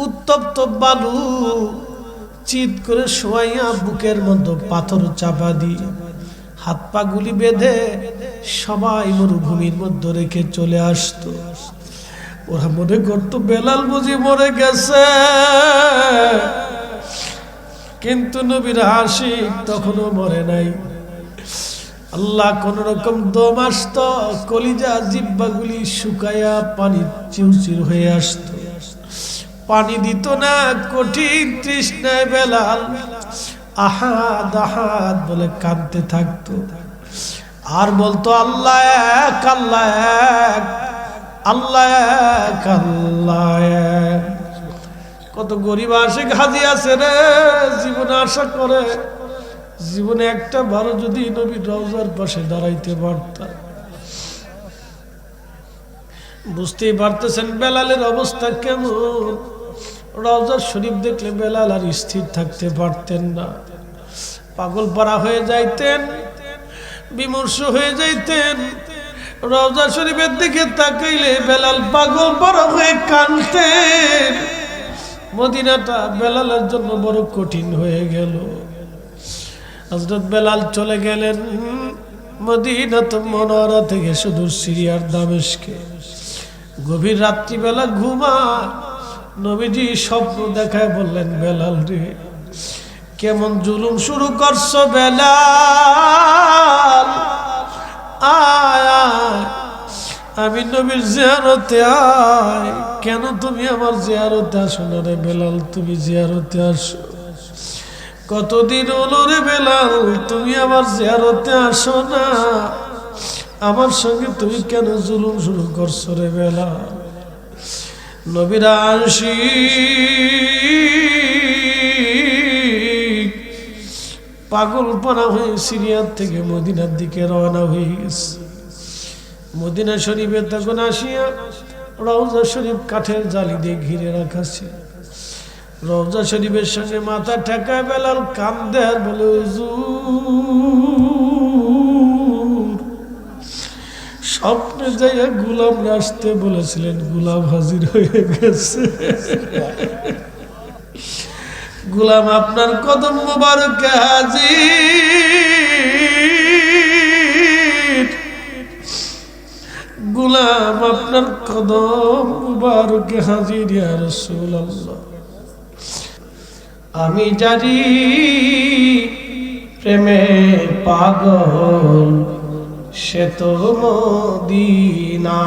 উত্তপ্ত বালু চিৎ করে শোয়াইয়া বুকের মধ্যে পাথর চাপা দিয়ে হাত পা গুলি বেঁধে সবাই মরুভূমির মধ্যে রেখে চলে আসতো। ওরা মনে করতো বেলাল বুঝি মরে গেছে, কিন্তু নবীর আশিক তখনও মরে নাই। আল্লাহ কোন রকম দম আসতো, কলিজা জিহ্বাগুলি শুকায়া পানি চিউচির হয়ে আসতো, পানি দিত না। কঠিন তৃষ্ণায় বেলাল আহাদ আহাদ বলে কাঁদতে থাকতো আর বলতো আল্লাহ এক, আল্লাহ এক, আল্লাহ এক, আল্লাহ এক। কত গরিব আশিক হাজি আছে রে, জীবনে আশা করে জীবনে একটা বারো যদি নবীর রওজার পাশে দাঁড়াইতে পারতাম। বুঝতেই পারতেছেন বেলালের অবস্থা কেমন। রওজা শরীফ দেখলে বেলাল আর স্থির থাকতে পারতেন না, পাগল পারা হয়ে যাইতেন, বিমর্ষ হয়ে যাইতেন। রওজা শরীফের দিকে তাকাইলে বেলাল পাগল পারা হয়ে কাঁদতেন। মদিনাটা বেলালের জন্য বড় কঠিন হয়ে গেল। হযরত বেলাল চলে গেলেন মদিনাতুল মুনাওয়ারা থেকে সুদূর সিরিয়ার দামেস্কে। গভীর রাত্রিবেলা ঘুমায়, নবীজি স্বপ্ন দেখায় বললেন, বেলাল রে কেমন জুলুম শুরু করছো বেলাল, আয় আয় আমি নবীর জিয়ারতে আয়। কেন তুমি আমার জিয়ারতে আসো না রে বেলাল, তুমি জিয়ারতে আসো। কতদিন হলো রে বেলাল তুমি আমার জিয়ারতে আসো না, আমার সঙ্গে তুমি কেন জুলুম শুরু করছো রে বেলাল। নবীর আশিক পাগল পারা হয়ে সিরিয়ার থেকে মদিনার দিকে রওনা হয়ে গেছে। মদিনা শরীফে তখন আসিয়া রওজা শরীফ কাঠের জালি দিয়ে ঘিরে রাখা ছিল। রওজা শরীফের সঙ্গে মাথা ঠেকায় বেলাল কান্দে আর বলে, হুজুর স্বপ্নে যাইয়া গোলাম আসতে বলেছিলেন, গোলাম হাজির হয়ে গেছে। গোলাম আপনার কদম মোবারকে হাজির, গোলাম আপনার কদম মোবারকে হাজির ইয়া রাসূলুল্লাহ। আমি জানি প্রেমের পাগল সে তো মদিনা,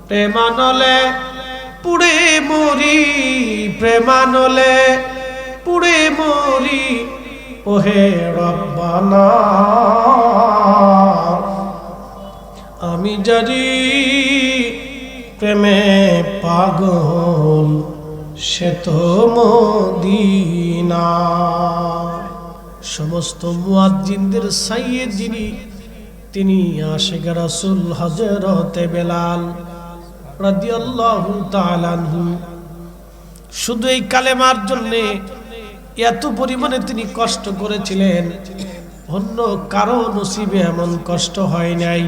প্রেমানলে পুড়ে মরি, প্রেমানলে পুড়ে মরি, ওহে রব্বানা। আমি জানি প্রেমে পাগল সে তো মদিনা। সমস্ত মুয়াজ্জিনদের সাইয়্যিদ যিনি, তিনি আশিক রাসূল হযরতে বেলাল রাদিয়াল্লাহু তাআলা আনহু। শুধু এই কালেমার জন্য এত পরিমাণে তিনি কষ্ট করেছিলেন, অন্য কারো নসিবে এমন কষ্ট হয় নাই।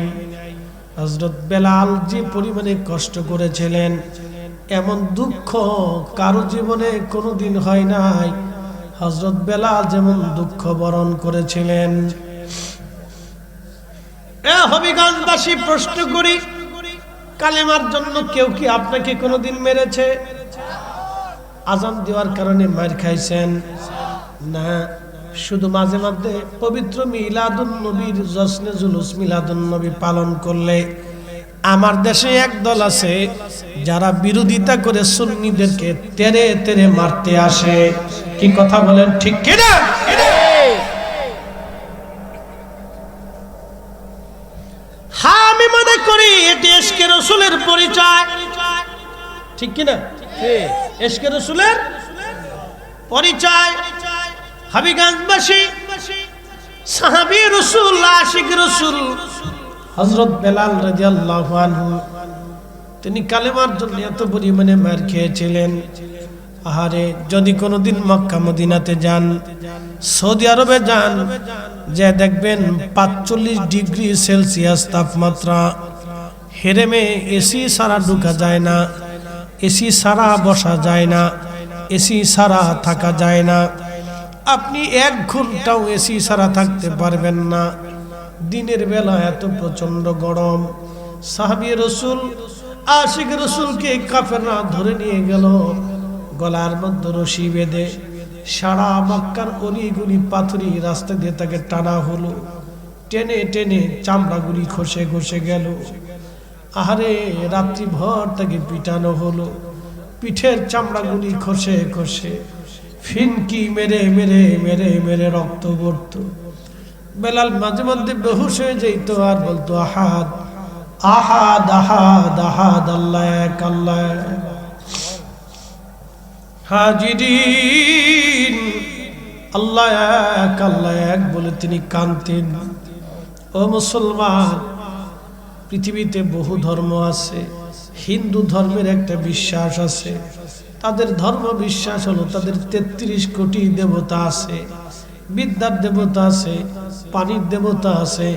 হযরত বেলাল যে পরিমাণে কষ্ট করেছিলেন, এমন দুঃখ কারো জীবনে কোনোদিন হয় নাই। হযরত বেলাল যেমন দুঃখ বরণ করেছিলেন। হবিগঞ্জবাসী প্রশ্ন করি, কালেমার জন্য কেউ কি আপনাকে কোনোদিন মেরেছে? আজান দেওয়ার কারণে মার খাইছেন? না, শুধু মাঝে মাঝে পবিত্র মিলাদুন নবীর জশ্নে জুলুস মিলাদুন নবী পালন করলে আমার দেশে এক দল আছে যারা বিরোধিতা করে সুন্নিদেরকে তেরে তেরে মারতে আসে। কি কথা বলেন, ঠিক কিনা? হ্যাঁ, আমি মনে করি এটি ইশকে রাসূলের পরিচয়, ঠিক কিনা? ইশকে রাসূলের পরিচয়। হবিগঞ্জবাসী সাহাবী রাসূল, আশিক রাসূল হযরত বেলাল রাদিয়াল্লাহু আনহু, তিনি কালেমার জন্য এত পরিমাণে মার খেয়েছিলেন। আহারে, যদি কোনোদিন মক্কা মদিনাতে যান, সৌদি আরবে যান, যে দেখবেন 45 ডিগ্রি সেলসিয়াস তাপমাত্রা, হেরেমে এসি ছাড়া ঢোকা যায় না। এসি ছাড়া বসা যায় না, এসি ছাড়া থাকা যায় না। আপনি 1 ঘন্টাও এসি ছাড়া থাকতে পারবেন না। দিনের বেলা এত প্রচন্ড গরম। সাহাবী রাসূল আশিক রাসূলকে কাফেররা ধরে নিয়ে গেল, গলার মধ্যে রশি বেঁধে সারা মক্কার অলিগলি পাথরি রাস্তা দিয়ে তাকে টানা হলো। টেনে টেনে চামড়াগুলি খসে খসে গেল। আহারে, রাত্রি ভর তাকে পিটানো হলো, পিঠের চামড়াগুলি খসে খসে ফিনকি মেরে মেরে মেরে মেরে রক্ত পড়ত। বেলাল মাঝে মধ্যে বেহুশ হয়ে যেত আর বলতো আহাদ আহাদ আহাদ আহাদ, আল্লাহ এক, আল্লাহ এক। হাজিরিন, আল্লাহ এক, আল্লাহ এক বলে তিনি কাঁদতেন। ও মুসলমান, পৃথিবীতে বহু ধর্ম আছে। হিন্দু ধর্মের একটা বিশ্বাস আছে, তাদের ধর্ম বিশ্বাস হলো তাদের 33 কোটি দেবতা আছে। বিদ্যার দেবতা আছে, পানির দেবতা আছে,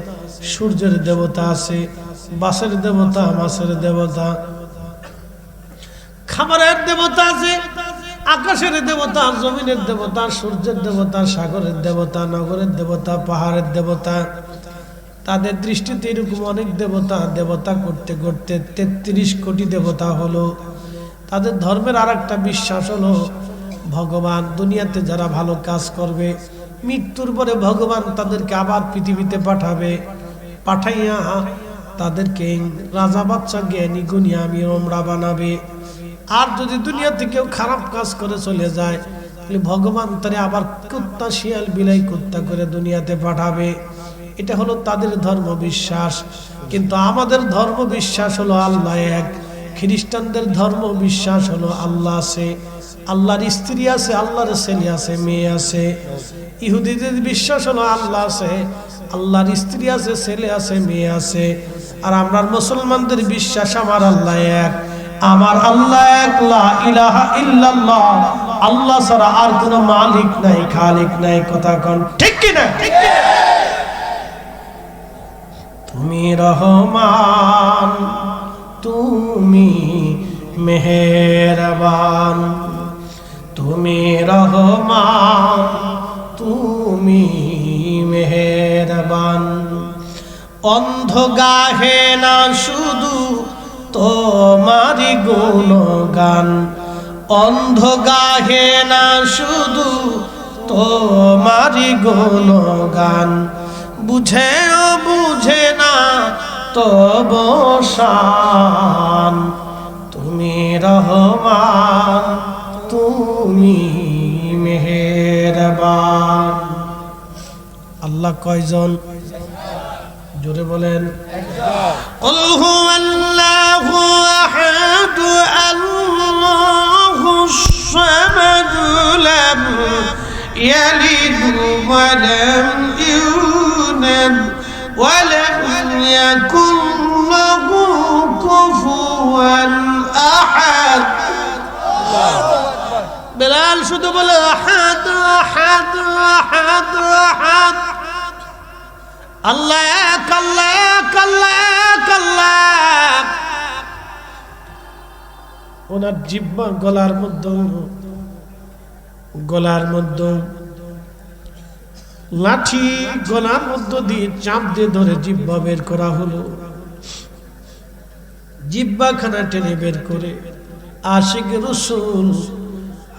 সূর্যের দেবতা আছে, বাসের দেবতা, মাছের দেবতা, খাবারের দেবতা আছে, আকাশের দেবতা, জমিনের দেবতা, সূর্যের দেবতা, সাগরের দেবতা, নগরের দেবতা, পাহাড়ের দেবতা। তাদের দৃষ্টিতে এরকম অনেক দেবতা, দেবতা করতে করতে 33 কোটি দেবতা হলো। তাদের ধর্মের আরেকটা বিশ্বাস হলো ভগবান দুনিয়াতে যারা ভালো কাজ করবে, মৃত্যুর পরে ভগবান তাদেরকে আবার পৃথিবীতে পাঠাবে, পাঠাইয়া তাদেরকে রাজা বাচ্চা জ্ঞানী গুণী আমির ওমরা বানাবে। আর যদি দুনিয়াতে কেউ খারাপ কাজ করে চলে যায়, তাহলে ভগবান তারে আবার কুত্তা শিয়াল বিলাই কুত্তা করে দুনিয়াতে পাঠাবে। এটা হলো তাদের ধর্ম বিশ্বাস। কিন্তু আমাদের ধর্ম বিশ্বাস হলো আল্লাহ এক। খ্রিস্টানদের ধর্ম বিশ্বাস হলো আল্লাহ আছে, আল্লাহর স্ত্রী আছে, আল্লাহর ছেলে আছে, মেয়ে আছে। ইহুদিদের বিশ্বাস হলো আল্লাহ আছে, আল্লাহর স্ত্রী আছে, ছেলে আছে, মেয়ে আছে। আর আমরা মুসলমানদের বিশ্বাস আমার আল্লাহ এক, আমার আল্লাহ এক, লা ইলাহা ইল্লাল্লাহ, আল্লাহ ছাড়া আর কোনো মালিক নাই, খালিক নাই। কথা কোন ঠিক কি না? তুমি রহমান, তুমি মেহেরবান, তুমি রহমান, তুমি মেহেরবান। অন্ধ গাহে না শুধু তোমারি গুণগান, অন্ধ গাহে না শুধু তোমারি গুণগান। বুঝেও বুঝে না তব শান, তুমি রহমান, তুমি মেহেরবান। আল্লাহ কয়জন? জোরে বলেন। কুল হুয়াল্লাহু আহাদ, আল্লাহুস সামাদ, লাম ইয়ালিদ ওয়া লাম ইউলাদ ওয়া লাম ইয়াকুল লাহু কুফুয়ান আহাদ। বেলাল শুধু বলে আহাদ আহাদ আহাদ আহাদ। আল্লাহ এক, আল্লাহ এক, আল্লাহ এক, আল্লাহ। ওনার জিহ্বা গলার মধ্যে লাঠি, গলার মধ্য দিয়ে চাপ দিয়ে ধরে জিহ্বা বের করা হলো। জিহ্বা খানা টেনে বের করে আশিক রাসূল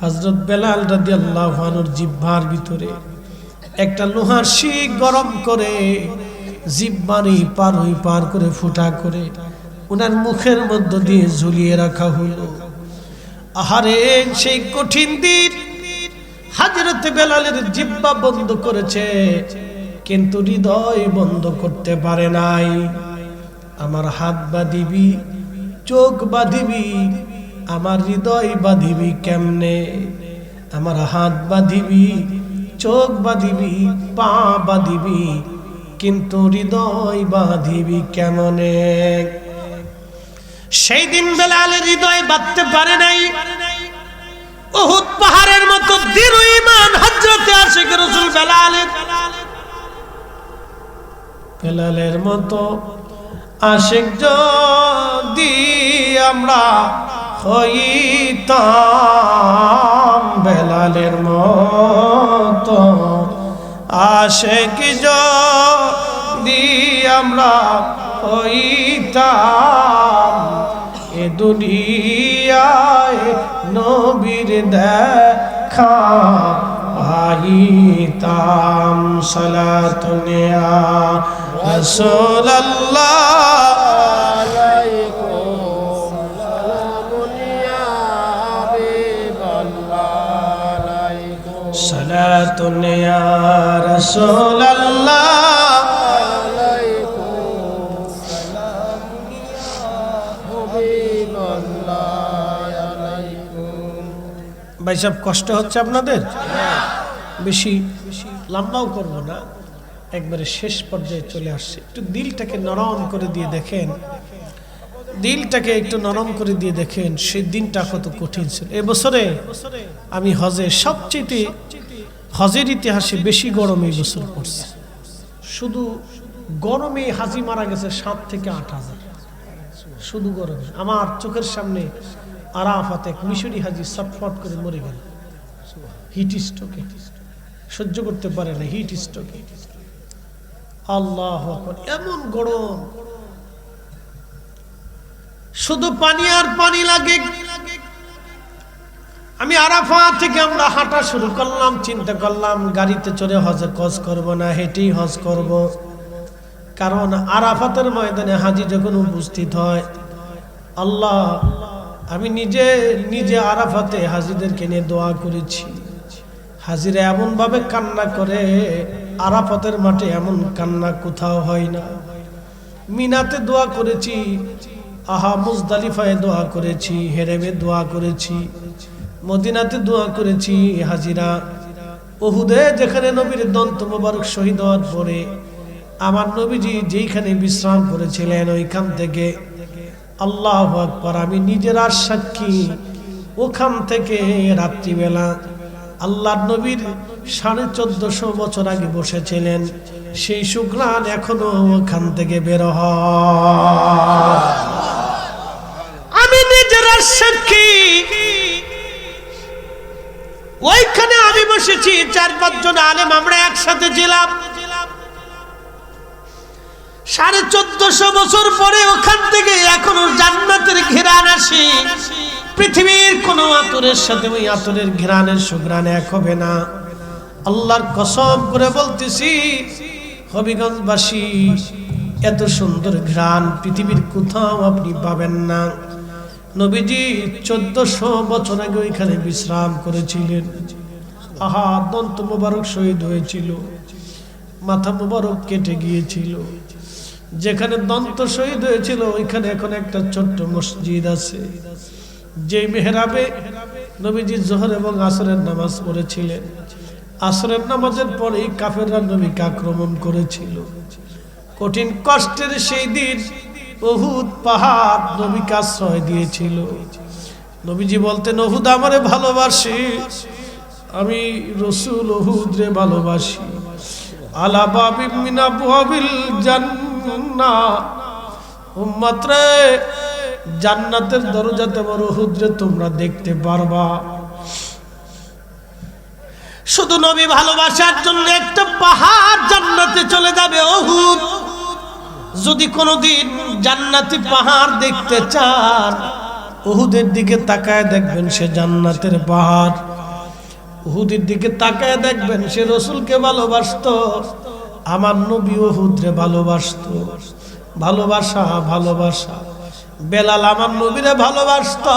হযরত বেলাল রাদিয়াল্লাহু আনহুর জিহ্বার ভিতরে একটা লোহার শিক গরম করে জিহ্বানি পার করে ফুটা করে ওনার মুখের মধ্য দিয়ে ঝুলিয়ে রাখা হলো। আহারে, সেই কঠিন দিন হযরত বেলালের জিহ্বা বন্ধ করেছে, কিন্তু হৃদয় বন্ধ করতে পারে নাই। আমার হাত বাঁধিবি, চোখ বাঁধিবি, আমার হৃদয় বাঁধিবি কেমনে? আমার হাত বাঁধিবি, চোখ বাঁধিবি, পা বাঁধিবি, কিন্তু হৃদয় বাঁধিবি কেমনে? সেই দিন বেলালের হৃদয় বাঁধতে পারে নাই। উহুদ পাহাড়ের মতো দৃঢ় ঈমান হযরত আশিক রাসূল বেলালের মতো আশিক যদি আমরা হইতাম বেলালের মতো আশিক যদি আমরা হইতাম এ দুনিয়ায় নবীর দেখা পাইতাম সালাতুন ইয়া রাসূলুল্লাহ সালাতুন ইয়া রাসূলুল্লাহ ভাই সাহেব কষ্ট হচ্ছে আপনাদের? বেশি লম্বাও করবো না, একবারে শেষ পর্যায়ে চলে আসছে। একটু দিলটাকে নরম করে দিয়ে দেখেন, দিলটাকে একটু নরম করে দিয়ে দেখেন সেই দিনটা কত কঠিন ছিল। এবছরে আমি হজে সবচেয়ে হজের ইতিহাসে বেশি গরম এই বছর পড়ছে। শুধু গরমে হাজি মারা গেছে 7 থেকে 8,000, শুধু গরমে। আমার চোখের সামনে আরাফাতে এক মিশরি হাজি ছটফট করে মরে গেল হিট স্ট্রোকে, সহ্য করতে পারে না হিট স্ট্রোকে। আল্লাহু আকবার, এমন গরম, শুধু পানি আর পানি লাগে। আমি আরাফা থেকে আমরা হাঁটা শুরু করলাম, চিন্তা করলাম গাড়িতে চড়ে হজে হজ করব না, হেঁটেই হজ করব। কারণ আরাফাতের ময়দানে হাজি যখন উপস্থিত হয়, আল্লাহ, আমি নিজে আরাফাতে হাজিদেরকে নিয়ে দোয়া করেছি। হাজিরা এমন ভাবে কান্না করে, আরাফাতের মাঠে এমন কান্না কোথাও হয় না। মিনাতে দোয়া করেছি, আহা মুজদালিফায় দোয়া করেছি, হেরেমে দোয়া করেছি, মদিনাতে দোয়া করেছি। হাজিরা উহুদে যেখানে নবীর দন্ত মোবারক শহীদ হওয়ার পরে আমার নবীজি যেইখানে বিশ্রাম করেছিলেন ওইখান থেকে, আল্লাহু আকবার, আমি নিজের আর সাক্ষী, ওখান থেকে রাত্রিবেলা আল্লাহর নবীর 1450 বছর আগে বসেছিলেন, সেই সুঘ্রাণ এখনো ওখান থেকে বের হয়। আমি নিজের আর সাক্ষী, ওইখানে আমি বসেছি, 4-5 জন আলেম আমরা একসাথে ছিলাম। 1450 বছর পরে ওখান থেকে এখনো জান্নাতের ঘ্রাণ আসে। পৃথিবীর কোন আতরের সাথে ওই আতরের ঘ্রাণের সুঘ্রাণ এক হবে না। আল্লাহর কসম করে বলতেছি, হবিগঞ্জবাসী, এত সুন্দর ঘ্রাণ পৃথিবীর কোথাও আপনি পাবেন না। নবীজি 1400 বছর আগে ওইখানে বিশ্রাম করেছিলেন। আহা, দন্ত মোবারক শহীদ হয়েছিল, মাথা মোবারক কেটে গিয়েছিল। যেখানে দন্ত শহীদ হয়েছিল ওইখানে এখন একটা ছোট্ট মসজিদ আছে, যে মেহরাবে নবীজি জোহর এবং আসরের নামাজ পড়েছিলেন। আসরের নামাজের পরেই কাফেররা নবীকে আক্রমণ করেছিল। কঠিন কষ্টের সেই দিন উহুদ পাহাড় নবীকে আশ্রয় দিয়েছিল। নবীজি বলতেন, উহুদ আমারে ভালোবাসে, আমি রাসূল উহুদ রে ভালোবাসি। আলা বাবিন মিন আবওয়াবিল জান্নাহ, উম্মত রে, জান্নাতের দরজাতে আমার উহুদ রে তোমরা দেখতে পারবা। শুধু নবী ভালোবাসার জন্য একটা পাহাড় জান্নাতে চলে যাবে উহুদ। যদি কোনোদিন জান্নাতি পাহাড় দেখতে চান, উহুদের দিকে তাকায় দেখবেন সে জান্নাতের পাহাড়। উহুদের দিকে তাকায় দেখবেন সে রাসূলকে ভালোবাসতো, আমার নবী উহুদরে ভালোবাসতো। ভালোবাসা, ভালোবাসা। বেলাল আমার নবীরে ভালোবাসতো,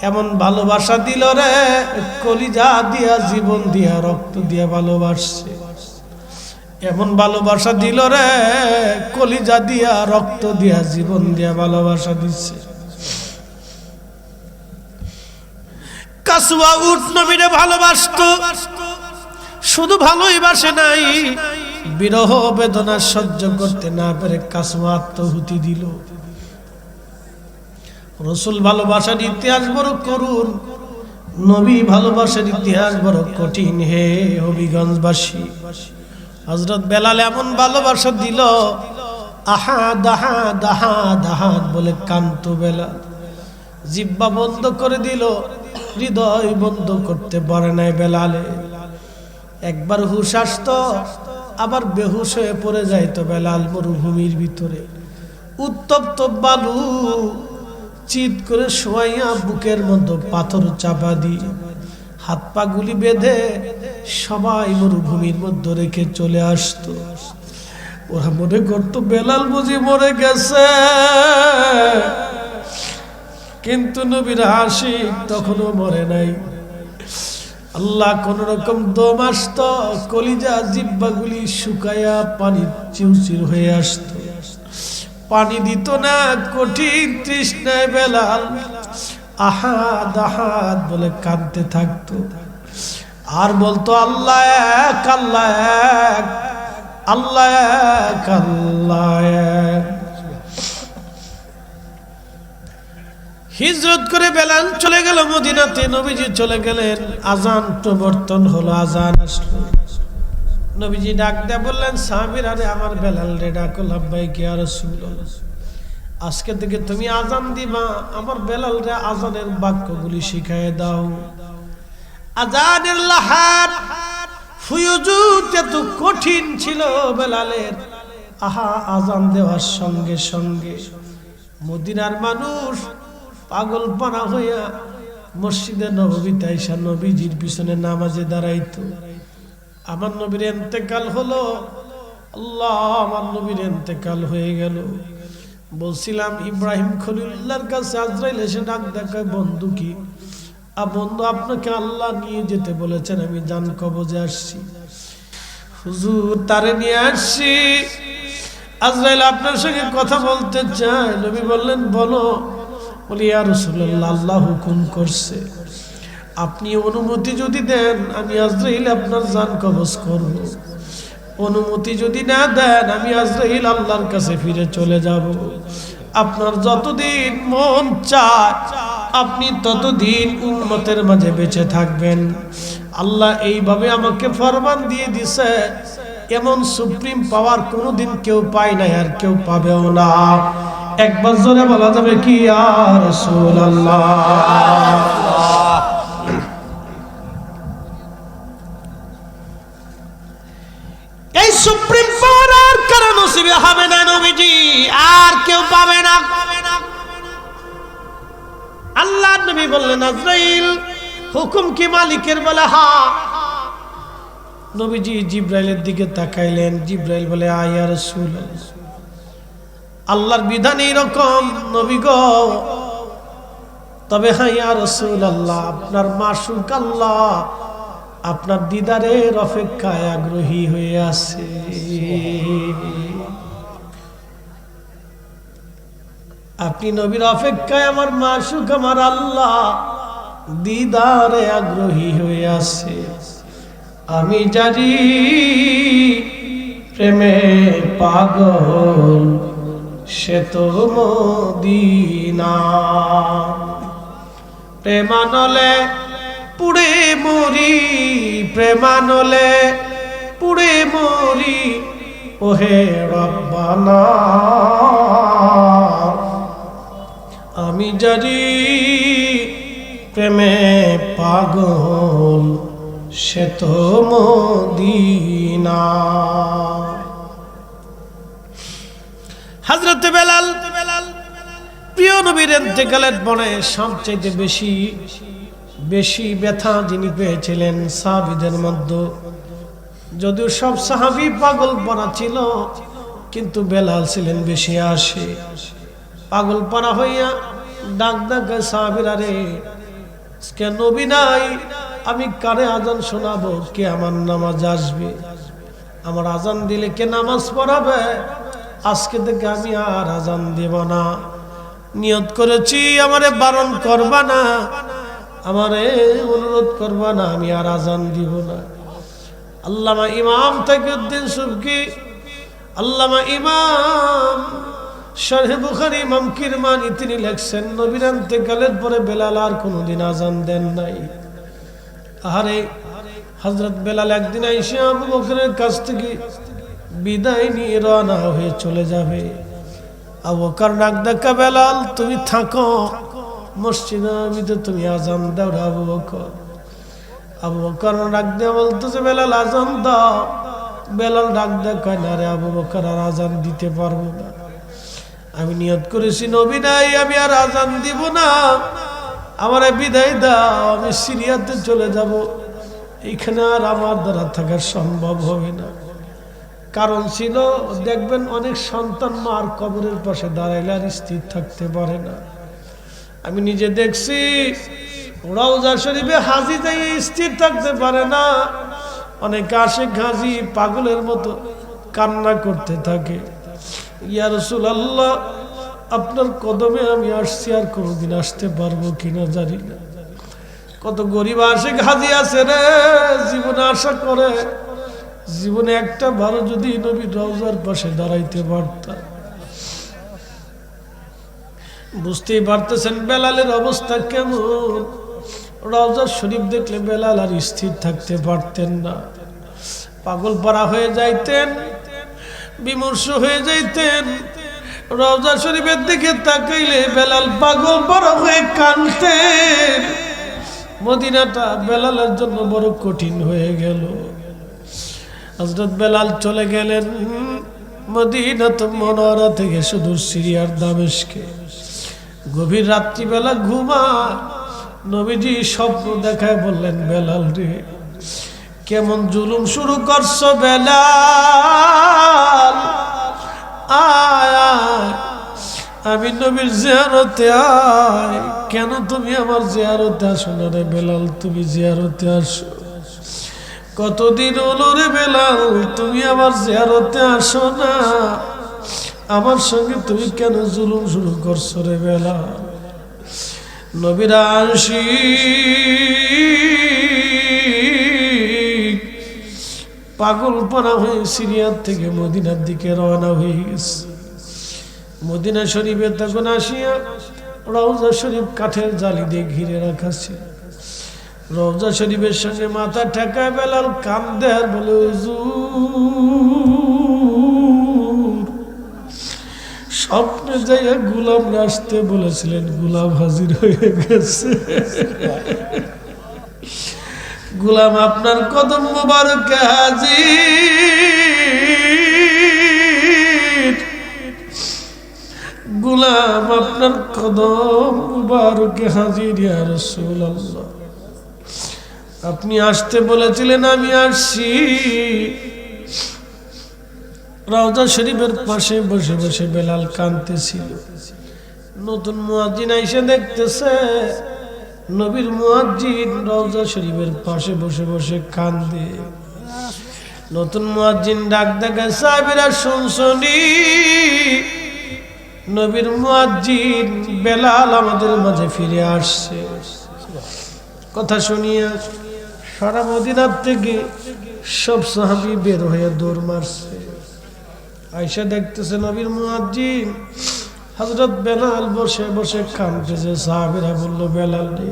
এমন ভালোবাসা দিল রে, কলিজা দিয়া, জীবন দিয়া, রক্ত দিয়া ভালোবাসছে। এমন ভালোবাসা দিল রে, কলিজা দিয়া, রক্ত দিয়া, জীবন দিয়া ভালোবাসা দিচ্ছে। কাসওয়া উট নবীরে ভালোবাসতো, শুধু ভালোই বাসে নাই, বিরহ বেদনা সহ্য করতে না পেরে কাসওয়া আত্মাহুতি দিল। রাসূল ভালোবাসার ইতিহাস বড় করুন, নবী ভালোবাসার ইতিহাস বড় কঠিন। হে হবিগঞ্জবাসী, হযরত বেলাল এমন ভালোবাসা দিল, আহাদ আহাদ আহাদ আহাদ বলে কান্ত বেলাল। জিহ্বা বন্ধ করে দিল, হৃদয় বন্ধ করতে পারে নাই বেলালে। একবার হুশ আসতো, আবার বেহুশ হয়ে পড়ে যাইতো বেলাল মরুভূমির ভিতরে। উত্তপ্ত বালু চিৎ করে শোয়াইয়া বুকের মধ্যে পাথর চাপা দিয়ে হাত পা গুলি বেঁধে সবাই মরুভূমির মধ্যে রেখে চলে আসতো। ওরা মনে করতো বেলাল বুঝি মরে গেছে, কিন্তু নবীর আশিক তখনও মরে নাই। আল্লাহ কোন রকম দম আসত, কলিজা জিহ্বাগুলি শুকায়া পানি চিউচির হয়ে আসত, পানি দিত না। কঠিন তৃষ্ণায় বেলাল আহাদ আহাদ বলে কাঁদতে থাকতো আর বলতো আল্লাহ এক, আল্লাহ এক, আল্লাহ এক, আল্লাহ এক। হিজরত করে বেলাল চলে গেল মদিনাতে, নবীজি চলে গেলেন। আজান প্রবর্তন হলো, আজান আসলো। নবীজি ডাক দিয়ে বললেন সাহাবীরা, আরে আমার বেলাল রে ডাকো। লাব্বাইক ইয়া রাসূলুল্লাহ। আজকে থেকে তুমি আজান দিবা, আমার বেলাল রে আজানের বাক্যগুলি শিখায় দাও। আজানের লাহার ফুয়ুজুত এত কঠিন ছিল বেলালের। আহা, আজান দেওয়ার সঙ্গে সঙ্গে মদিনার মানুষ পাগলপানা হইয়া মসজিদে নববীতে আইসা নবীজির পিছনে নামাজে দাঁড়াইতো। আমার নবীর ইন্তেকাল হলো। আল্লাহ, আমার নবীর ইন্তেকাল হয়ে গেল। বলছিলাম ইব্রাহিম খলিলুল্লাহর কাছে আজরাইল এসে ডাক দেখায়, বন্ধু কি বন্ধু, আপনাকে আল্লাহ নিয়ে যেতে বলেছেন, আমি জান কবজে আসছি, হুজুর তারে নিয়ে আসছি, আজরাইল আপনার সঙ্গে কথা বলতে চায়। নবী বললেন বলো। বলি ইয়া রাসূলুল্লাহ, আল্লাহ হুকুম করছে, আপনি অনুমতি যদি দেন আমি আজরাইল আপনার জান কবজ করব। অনুমতি যদি না দেন আমি আজরাইল আল্লাহর কাছে ফিরে চলে যাব। আপনার যতদিন মন চায় আপনি ততদিন উম্মতের মাঝে বেঁচে থাকবেন। আল্লাহ এইভাবে আমাকে ফরমান দিয়ে দিছে, এমন সুপ্রিম পাওয়ার কোনোদিন কেউ পায় নাই, আর কেউ পাবেও না। একবার জোরে বলা যাবে কি ইয়া রাসূলুল্লাহ। এই সুপ্রিম পাওয়ার আর কারো নসিবে হবে না নবীজি, আর কেউ পাবে না। আল্লাহর নবী বললেন আজরাইল হুকুম কি মালিকের? বলে হ্যাঁ। নবীজি জিব্রাইলের দিকে তাকাইলেন। জিব্রাইল বলে আয় ইয়া রাসূলুল্লাহ, আল্লাহর বিধান এরকম নবী গো। তবে হ্যাঁ ইয়া রাসূলুল্লাহ, আপনার মাশউক আল্লাহ আপনার দিদারের অপেক্ষায় আগ্রহী হয়ে আছে। আপনি নবীর অপেক্ষায় আমার মাশউক আমার আল্লাহ দিদারে আগ্রহী হয়ে আছে। আমি জানি প্রেমে পাগল সে তো মদিনা, প্রেমানলে পুড়ে মরি, প্রেমানলে পুড়ে মরি, ওহে রব্বানা। আমি জানি প্রেমে পাগল সে তো মদিনা। হযরত বেলাল প্রিয় নবীর ইন্তেকালের পরে সবচেয়ে বেশি ব্যথা যিনি পেয়েছিলেন সাহাবীদের মধ্যে। যদিও সব সাহাবী পাগলপানা ছিল, কিন্তু বেলাল ছিলেন বেশি আসে। পাগলপানা হইয়া ডাক ডাকে সাহাবীরা, রে আজকে নবী নাই, আমি কারে আজান শোনাবো? কে আমার নামাজ আসবে? আমার আজান দিলে কে নামাজ পড়াবে? আজকে থেকে আমি আর আজান দেব না। নিয়ত করেছি আমারে বারণ করবা না, আমারে অনুরোধ করবা না, আমি আর আজান দিব না। আল্লামা ইমাম তাকিউদ্দিন সুবকি, আল্লামা ইমাম শরহে বুখারী ইমাম কিরমানি তিনি লেখছেন, নবীর ইন্তেকালের পরে বেলাল আর কোনোদিন আজান দেন নাই। আরে হযরত বেলাল একদিন আইসা আবু বকরের কাছ থেকে বিদায় নিয়ে রওনা হয়ে চলে যাবে। আবু বকর ডাক ডাকা, বেলাল তুমি থাকো, মসজিদে নববীতে তুমি আজান দাও রে আবু বকর। আবু বকর ডাক দিয়ে বলতেছে বেলাল আজান দাও। বেলাল ডাক দেয় কয় না রে আবু বকর আর আজান দিতে পারবো না, আমি নিয়ত করেছি নবী নাই আমি আর আজান দিব না, আমারে বিদায় দাও, আমি সিরিয়াতে চলে যাব, এইখানে আর আমার দ্বারা থাকা সম্ভব হবে না। কারণ ছিল দেখবেন অনেক সন্তান মার কবরের পাশে দাঁড়াইলে আর স্থির থাকতে পারে না। আমি নিজে দেখছি রওজা শরীফে হাজি যাই স্থির থাকতে পারে না, অনেক আশিক হাজি পাগলের মতো কান্না করতে থাকে, ইয়া রাসূলুল্লাহ আপনার কদমে আমি আসছি, আর কোনোদিন আসতে পারবো কিনা জানি না। কত গরিব আশিক হাজি আছে রে, জীবনে আশা করে জীবনে একটা ভালো যদি নবীর রওজার পাশে দাঁড়াইতে পারতাম। বুঝতেই পারতেছেন বেলালের অবস্থা কেমন। রওজা শরীফ দেখলে বেলাল আর স্থির থাকতে পারতেন না, পাগল পারা হয়ে যাইতেন, বিমর্ষ হয়ে যাইতেন। রওজা শরীফের দিকে তাকাইলে বেলাল পাগল পারা হয়ে কাঁদতেন। মদিনাটা বেলালের জন্য বড় কঠিন হয়ে গেল। হযরত বেলাল চলে গেলেন মদিনাতুল মুনাওয়ারা থেকে সুদূর সিরিয়ার দামেস্কে। গভীর রাত্রিবেলা ঘুমায়, নবীজি স্বপ্ন দেখায় বললেন বেলাল রে কেমন জুলুম শুরু করছো বেলাল, আয় আয় আমি নবীর জিয়ারতে আয়। কেন তুমি আমার জিয়ারতে আসো না রে বেলাল, তুমি জিয়ারতে আসো। কতদিন হলো রে বেলাল তুমি আমার জিয়ারতে আসো না, আমার সঙ্গে তুমি কেন জুলুম শুরু করছো রে বেলাল। নবীর আশিক পাগল পারা হয়ে সিরিয়ার থেকে মদিনার দিকে রওনা হয়ে গেছে। মদিনা শরীফে তখন আসিয়া রওজা শরীফ কাঠের জালি দিয়ে ঘিরে রাখা ছিল। রওজা শরীফের সঙ্গে মাথা ঠেকায় বেলাল কান্দে আর বলে হুজুর স্বপ্নে যাইয়া গোলাম আসতে বলেছিলেন, গোলাম হাজির হয়ে গেছে। গোলাম আপনার কদম মোবারকে হাজির, গোলাম আপনার কদম মোবারকে হাজির ইয়া রাসূলুল্লাহ। আপনি আসতে বলেছিলেন আমি আসছি। রওজা শরীফের পাশে বসে বসে বেলাল কাঁদতেছিল। নতুন মুয়াজ্জিন আইসা দেখতেছে নবীর মুয়াজ্জিন রওজা শরীফের পাশে বসে বসে কাঁদে। নতুন মুয়াজ্জিন ডাক ডাকে সাহাবীরা শুনছনি, নবীর মুয়াজ্জিন বেলাল আমাদের মাঝে ফিরে আসছে। কথা শুনিয়া সারা মদিনার থেকে সব সাহাবী বের হয়ে দৌড় মারছে। আয়েশা দেখতেছে নবীর মুয়াজ্জিন হযরত বেলাল বসে বসে কাঁদতেছে। সাহাবীরা বলল বেলাল রে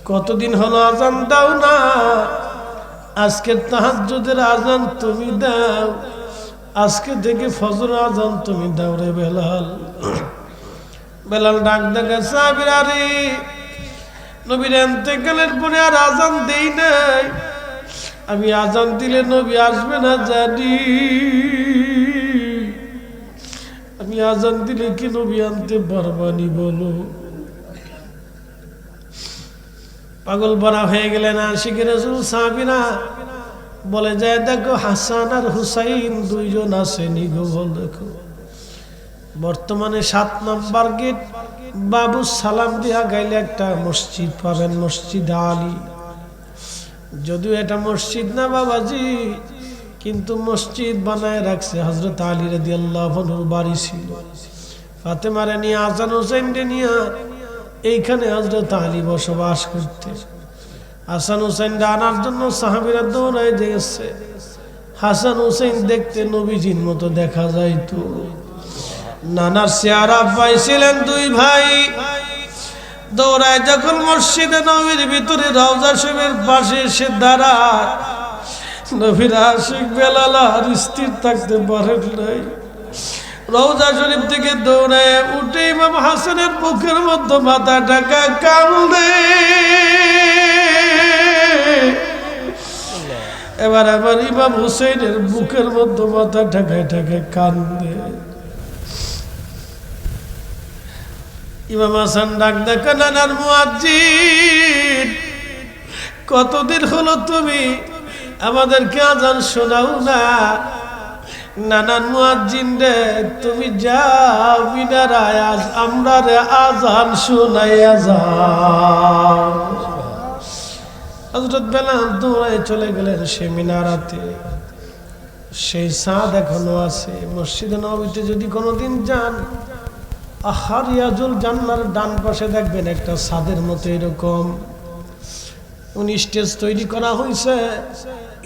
কতদিন হলো আজান দাও না, আজকে তাহাজ্জুদের আজান তুমি দাও, আজকে থেকে ফজর আজান তুমি দাও রে বেলাল। বেলাল ডাক ডাকে সাহাবীরা রে নবীর ইন্তেকালের পরে আর আজান দেই নাই, আমি আজান দিলে নবী আসবে না জানি, আমি আজান দিলে কি নবী আনতে পারবানি বলো। পাগল ভরা হয়ে গেলেন আশিকে রাসূল। সাহাবীরা বলে যায় দেখো হাসান আর হুসাইন দুইজন আছে নিগো। দেখো বর্তমানে 7 নম্বর গেট বাবু সালাম দিয়া গাইলে একটা মসজিদ পাবেন, মসজিদ আলী। যদিও এটা মসজিদ না বাবাজি, কিন্তু মসজিদ বানায় রাখছে হযরত আলী রাদিয়াল্লাহু আনহুর বাড়ি ছিল। ফাতেমারে নিয়ে হাসান হোসেনকে নিয়ে এইখানে হযরত আলী বসবাস করতে। হাসান হোসেন আনার জন্য সাহাবীরা দৌড়ায় গেছে। হাসান হোসেন দেখতে নবীজির মতো দেখা যাইতো। নানার চেহারা পাইছিলেন দুই ভাই। দৌড়ায় যখন মসজিদে নবীর ভিতরে রওজা শরীফের পাশে এসে দাঁড়ায়, নবীর আশিক বেলাল আর স্থির থাকতে পারেন নাই। রওজা শরীফ থেকে দৌড়ায় উঠে ইমাম হাসানের বুকের মধ্যে মাথা ঢাকা কান্দে। এবার আবার ইমাম হুসেনের বুকের মধ্যে মাথা ঢাকায় ঢাকায় কান্দে। ইমাম হাসান ডাক দেখা, নানার মুয়াজ্জিন, কতদিন হলো তুমি আমাদেরকে আজান শোনাও না। নানান মুয়াজ্জিন রে, তুমি যাও মিনারায়, আজ আমরা রে আজান শোনাইয়া যাও। হযরত বেলাল দৌড়ায় চলে গেলেন সে মিনারাতে। সেই ছাদ এখনো আছে। মসজিদে নববীতে যদি কোনোদিন যান, রিয়াজুল জান্নার ডান পাশে দেখবেন একটা ছাদের মতো এরকম স্টেজ তৈরি করা হয়েছে।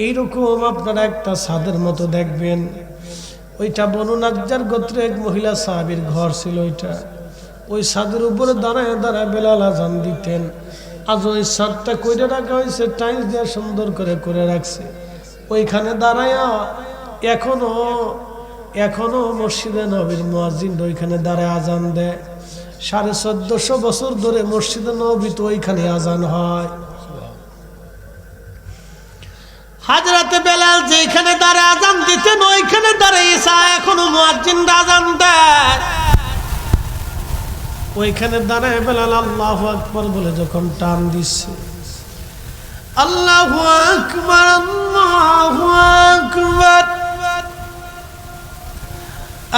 এইরকম আপনারা একটা ছাদের মতো দেখবেন। ওইটা বনু নাজ্জার গোত্রে এক মহিলা সাহাবীর ঘর ছিল। ওইটা ওই ছাদের উপরে দাঁড়ায় দাঁড়ায় বেলাল আজান দিতেন। আজ ওই ছাদটা কইরে রাখা হয়েছে, টাইলস দিয়ে সুন্দর করে করে রাখছে। ওইখানে দাঁড়ায় এখনো মসজিদে নববীর মুয়াজ্জিন ওইখানে দাঁড়ায় আজান দেয়। 1450 বছর ধরে মসজিদে নববীতে ওইখানে আজান হয়। হাজরাতে বেলাল যেখানে দাঁড়ায় আজান দিতেন ওইখানে দাঁড়ায় এখনো মুয়াজ্জিনরা আজান দেয়। ওইখানে দাঁড়ায় বেলাল আল্লাহু আকবার বলে যখন টান দিচ্ছে, আল্লাহু আকবার আল্লাহু আকবার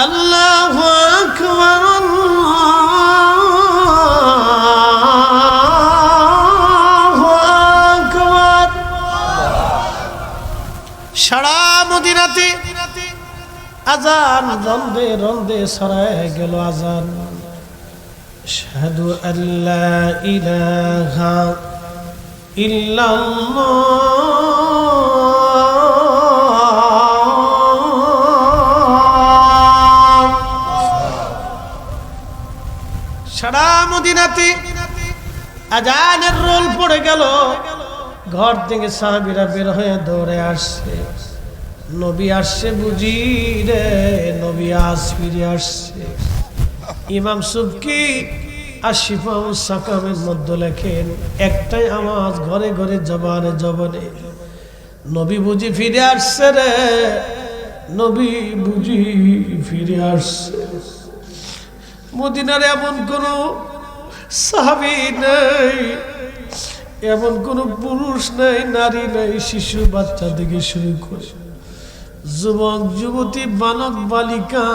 আল্লাহু আকবার আল্লাহু আকবার। সারা মদিনাতে আজান রন্দে রন্দে ছড়ায় গেল আজান। আশহাদু আল্লা ইলাহা ইল্লাল্লাহ। সারা মদিনাতে আজানের রোল পড়ে গেল। ঘর থেকে সাহাবীরা বের হয়ে দৌড়ে আসছে, নবী আসছে বুঝি রে, নবী আজ ফিরে আসছে। ইমাম সুবকি আশিফাউস সাকামের মধ্যে লেখেন, একটাই আওয়াজ ঘরে ঘরে জবানে জবানে, নবী বুঝি ফিরে আসছে রে, নবী বুঝি ফিরে আসছে। মদিনার এমন কোন সাহাবী নেই, এমন কোন পুরুষ নেই, নারী নেই, শিশু বাচ্চা থেকে শুরু করে যুবক যুবতী, বালক বালিকা,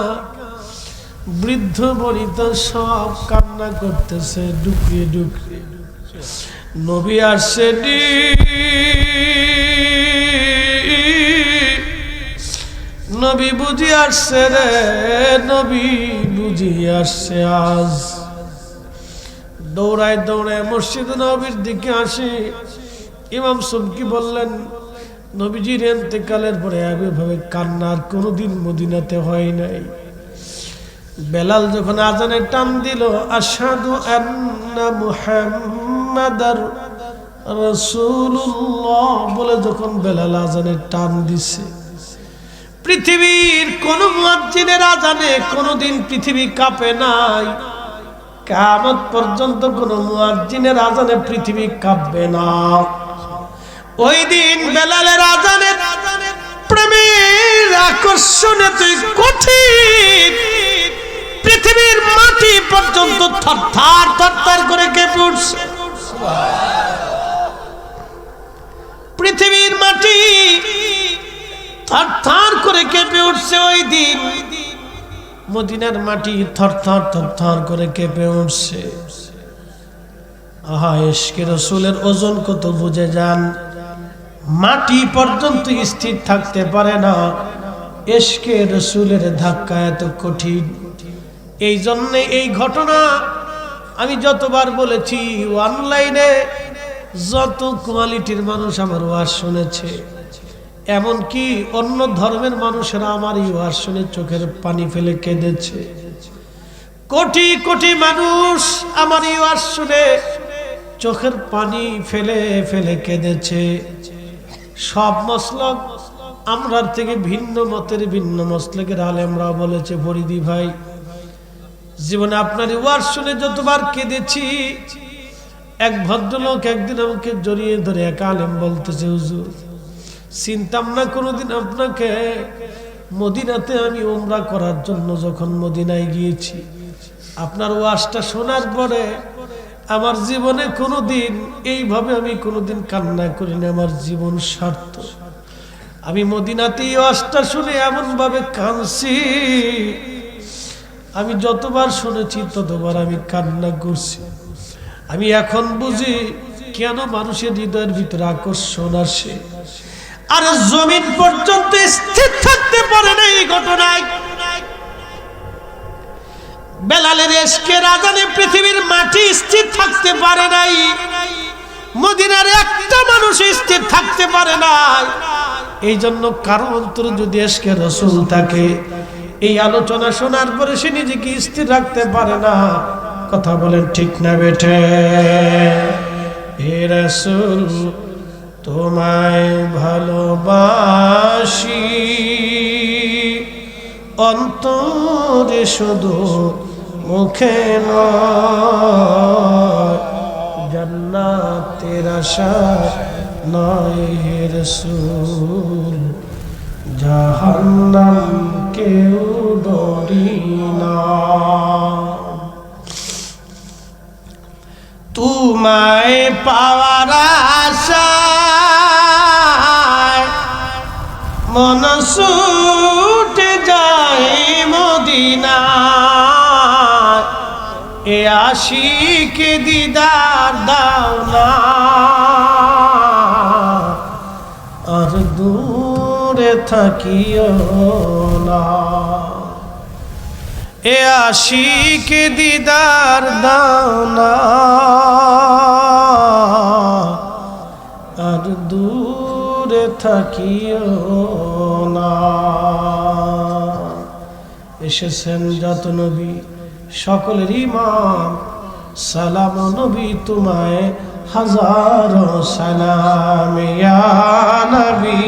বৃদ্ধ বনিতা সব কান্না করতেছে ডুকরিয়ে ডুকরিয়ে। নবী আসছে, নবী বুঝি আসছে রে, নবী বুঝি আসছে আজ। দৌড়ায় দৌড়ায় মসজিদ নববীর দিকে আসে। ইমাম সুবকি বললেন, নবীজির ইন্তেকালের পরে এভাবে কান্নার কোনোদিন মদিনাতে হয় নাই। বেলাল যখন আজানের টান দিল, আশহাদু আন্না মুহাম্মাদার রাসূলুল্লাহ বলে যখন বেলাল আজানের টান দিছে, পৃথিবীর কোন মুয়াজ্জিনের আজানে কোনোদিন পৃথিবী কাঁপে নাই। কিয়ামত পর্যন্ত কোন মুয়াজ্জিনের আজানে পৃথিবী কাঁপবে না। ওই দিন বেলালের আজানে প্রেমের আকর্ষণে তুই কঠিন, পৃথিবীর মাটি পর্যন্ত থরথর থরথর করে কেঁপে উঠছে। পৃথিবীর মাটি থরথর করে কেঁপে উঠছে। ওই দিন মদিনার মাটি থরথর থরথর করে কেঁপে উঠছে। আহা, ইশকে রাসূলের ওজন কত বুঝে যান। মাটি পর্যন্ত স্থির থাকতে পারে না, ইশকে রাসূলের ধাক্কা এত কঠিন। এই জন্যে এই ঘটনা আমি যতবার বলেছি, অনলাইনে যত কোয়ালিটির মানুষ আমার ওয়াজ শুনেছে, এমনকি অন্য ধর্মের মানুষেরা আমার এই ওয়াজ শুনে চোখের পানি ফেলে কেঁদেছে। কোটি কোটি মানুষ আমার এই ওয়াজ শুনে চোখের পানি ফেলে ফেলে কেঁদেছে। সব মসলক আমরার থেকে ভিন্ন মতের ভিন্ন মসলকের আলেমরা বলেছে, ফরিদি ভাই জীবনে আপনার ওয়াজ শুনে যতবার কেঁদেছি, এক ভদ্রলোক একদিন আমাকে জড়িয়ে ধরে এক আলেম বলতেছে, হুজুর চিনতাম না কোনোদিন আপনাকে, মদিনাতে আমি উমরা করার জন্য যখন মদিনায় গিয়েছি, আপনার ওয়াজটা শোনার পরে আমার জীবনে কোনোদিন এইভাবে আমি কোনোদিন কান্না করিনি, আমার জীবন সার্থক। আমি মদিনাতে ওয়াজটা শুনে এমন ভাবে কাঁদছি, আমি যতবার শুনেছি ততবার আমি কান্না করছি। আমি এখন বুঝি কেন মানুষের হৃদয়ের ভিতরে আকর্ষণ আসে, আর জমিন পর্যন্ত স্থির থাকতে পারে না এই ঘটনায়। বেলালের ইশকের আযানে পৃথিবীর মাটি স্থির থাকতে পারে নাই, মদিনার একটা মানুষ স্থির থাকতে পারে নাই। এই জন্য কারো অন্তরে যদি ইশকের রাসূল থাকে, এই আলোচনা শোনার পরে সে নিজেকে স্থির রাখতে পারে না। কথা বলেন ঠিক না বেঠে? হে রাসূল তোমায় ভালোবাসি, অন্তরে শুধু মুখে নয়, জান্নাতের আশা নয় হে রাসূল, জাহান্নাম কেউ ডরি না। তোমায় পাওয়ার আশায় মন ছুটে যায় মদিনা, এ আশিকে দিদার দাও না, আর দূরে থাকিও না। এ আশিকে দিদার দাও না, আর দূরে থাকিও না। এসেছেন যত নবী সকলের ইমাম, সালাম নবী তোমায় হাজারো সালাম ইয়া নবী।